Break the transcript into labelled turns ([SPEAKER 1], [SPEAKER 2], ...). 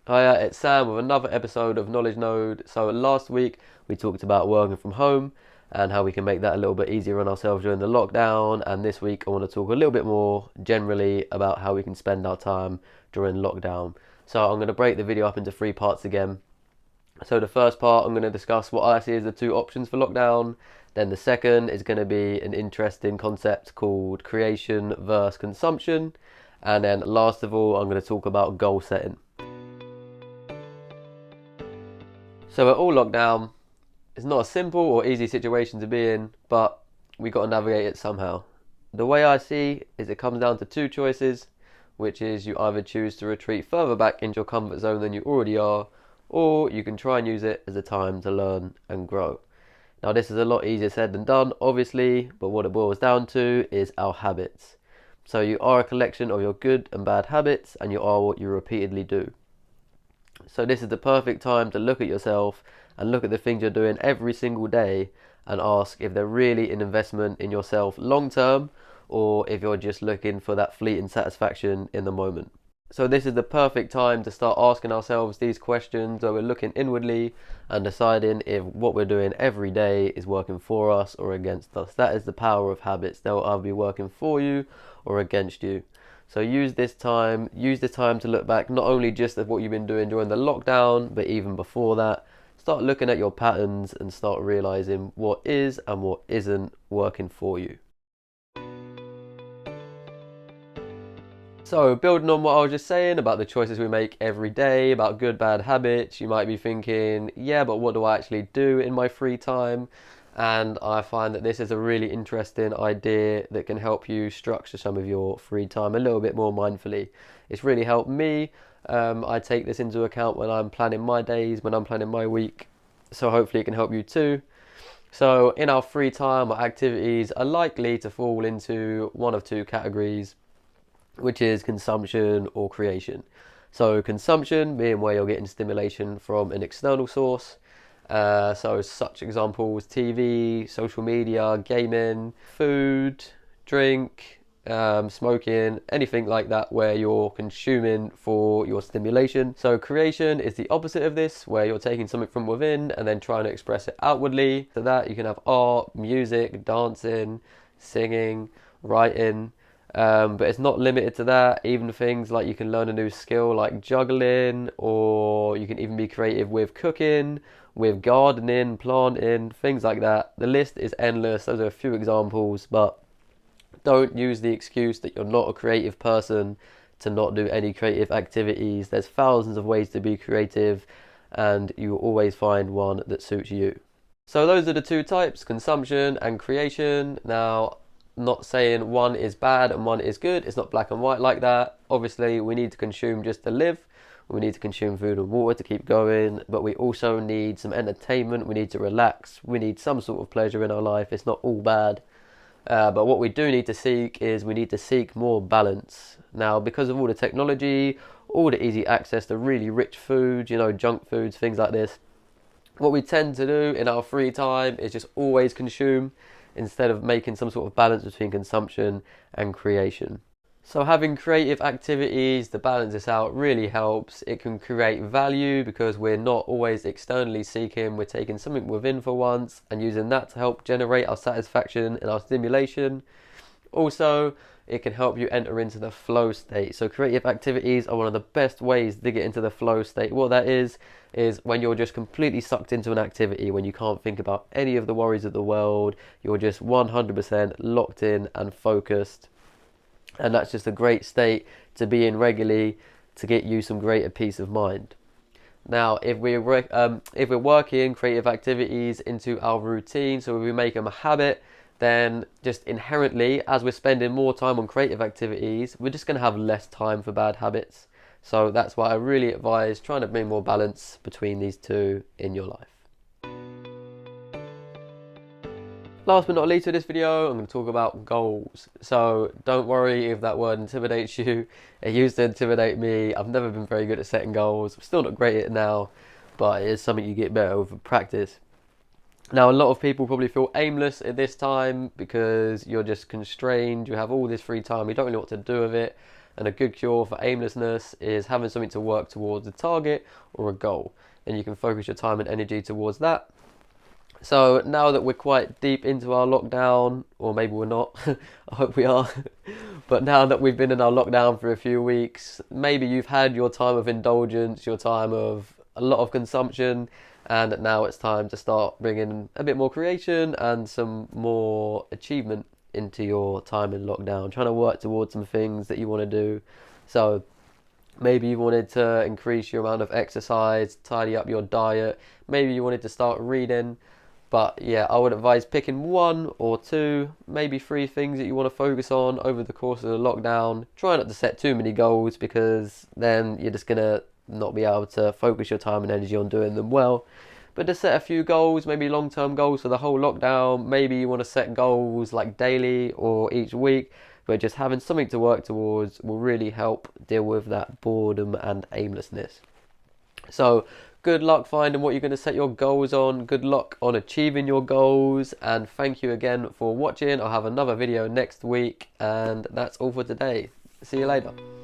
[SPEAKER 1] Hiya, it's Sam with another episode of Knowledge Node. So last week we talked about working from home and how we can make that a little bit easier on ourselves during the lockdown. And this week I want to talk a little bit more generally about how we can spend our time during lockdown. So I'm going to break the video up into three parts again. So the first part I'm going to discuss what I see as the two options for lockdown. Then the second is going to be an interesting concept called creation versus consumption. And then last of all, I'm going to talk about goal setting. So we're all locked down. It's not a simple or easy situation to be in, but we got to navigate it somehow. The way I see is it comes down to two choices, which is you either choose to retreat further back into your comfort zone than you already are, or you can try and use it as a time to learn and grow. Now this is a lot easier said than done, obviously, but what it boils down to is our habits. So you are a collection of your good and bad habits, and you are what you repeatedly do. So this is the perfect time to look at yourself and look at the things you're doing every single day and ask if they're really an investment in yourself long term, or if you're just looking for that fleeting satisfaction in the moment. So this is the perfect time to start asking ourselves these questions, where we're looking inwardly and deciding if what we're doing every day is working for us or against us. That is the power of habits. They'll either be working for you or against you. So use this time to look back not only just at what you've been doing during the lockdown, but even before that. Start looking at your patterns and start realizing what is and what isn't working for you. So building on what I was just saying about the choices we make every day, about good, bad habits, you might be thinking, yeah, but what do I actually do in my free time? And I find that this is a really interesting idea that can help you structure some of your free time a little bit more mindfully. It's really helped me. I take this into account when I'm planning my days, when I'm planning my week. So hopefully it can help you too. So in our free time, our activities are likely to fall into one of two categories, which is consumption or creation. So consumption being where you're getting stimulation from an external source. So such examples: TV, social media, gaming, food, drink, smoking, anything like that where you're consuming for your stimulation. So creation is the opposite of this, where you're taking something from within and then trying to express it outwardly. So that you can have art, music, dancing, singing, writing. But it's not limited to that. Even things like you can learn a new skill like juggling, or you can even be creative with cooking, with gardening, planting, things like that. The list is endless. Those are a few examples, but don't use the excuse that you're not a creative person to not do any creative activities. There's thousands of ways to be creative, and you will always find one that suits you. So those are the two types, consumption and creation. Now, not saying one is bad and one is good. It's not black and white like that. Obviously, we need to consume just to live. We need to consume food and water to keep going, but we also need some entertainment. We need to relax. We need some sort of pleasure in our life. It's not all bad. But what we do need to seek is we need to seek more balance. Now, because of all the technology, all the easy access to really rich foods, junk foods, things like this, what we tend to do in our free time is just always consume, instead of making some sort of balance between consumption and creation. So having creative activities to balance this out really helps. It can create value because we're not always externally seeking, we're taking something within for once and using that to help generate our satisfaction and our stimulation. Also, it can help you enter into the flow state. So creative activities are one of the best ways to get into the flow state. What that is when you're just completely sucked into an activity, when you can't think about any of the worries of the world, you're just 100% locked in and focused. And that's just a great state to be in regularly to get you some greater peace of mind. Now, if we're working creative activities into our routine, so if we make them a habit, then just inherently, as we're spending more time on creative activities, we're just going to have less time for bad habits. So that's why I really advise trying to bring more balance between these two in your life. Last but not least of this video, I'm going to talk about goals. So don't worry if that word intimidates you. It used to intimidate me. I've never been very good at setting goals. I'm still not great at it now, but it is something you get better with practice. Now, a lot of people probably feel aimless at this time because you're just constrained. You have all this free time. You don't really know what to do with it. And a good cure for aimlessness is having something to work towards, a target or a goal. And you can focus your time and energy towards that. So now that we're quite deep into our lockdown, or maybe we're not, I hope we are, but now that we've been in our lockdown for a few weeks, maybe you've had your time of indulgence, your time of a lot of consumption, and now it's time to start bringing a bit more creation and some more achievement into your time in lockdown, trying to work towards some things that you want to do. So maybe you wanted to increase your amount of exercise, tidy up your diet, maybe you wanted to start reading. But yeah, I would advise picking one or two, maybe three things that you want to focus on over the course of the lockdown. Try not to set too many goals, because then you're just going to not be able to focus your time and energy on doing them well. But just set a few goals, maybe long-term goals for the whole lockdown. Maybe you want to set goals like daily or each week, but just having something to work towards will really help deal with that boredom and aimlessness. So good luck finding what you're going to set your goals on. Good luck on achieving your goals. And thank you again for watching. I'll have another video next week. And that's all for today. See you later.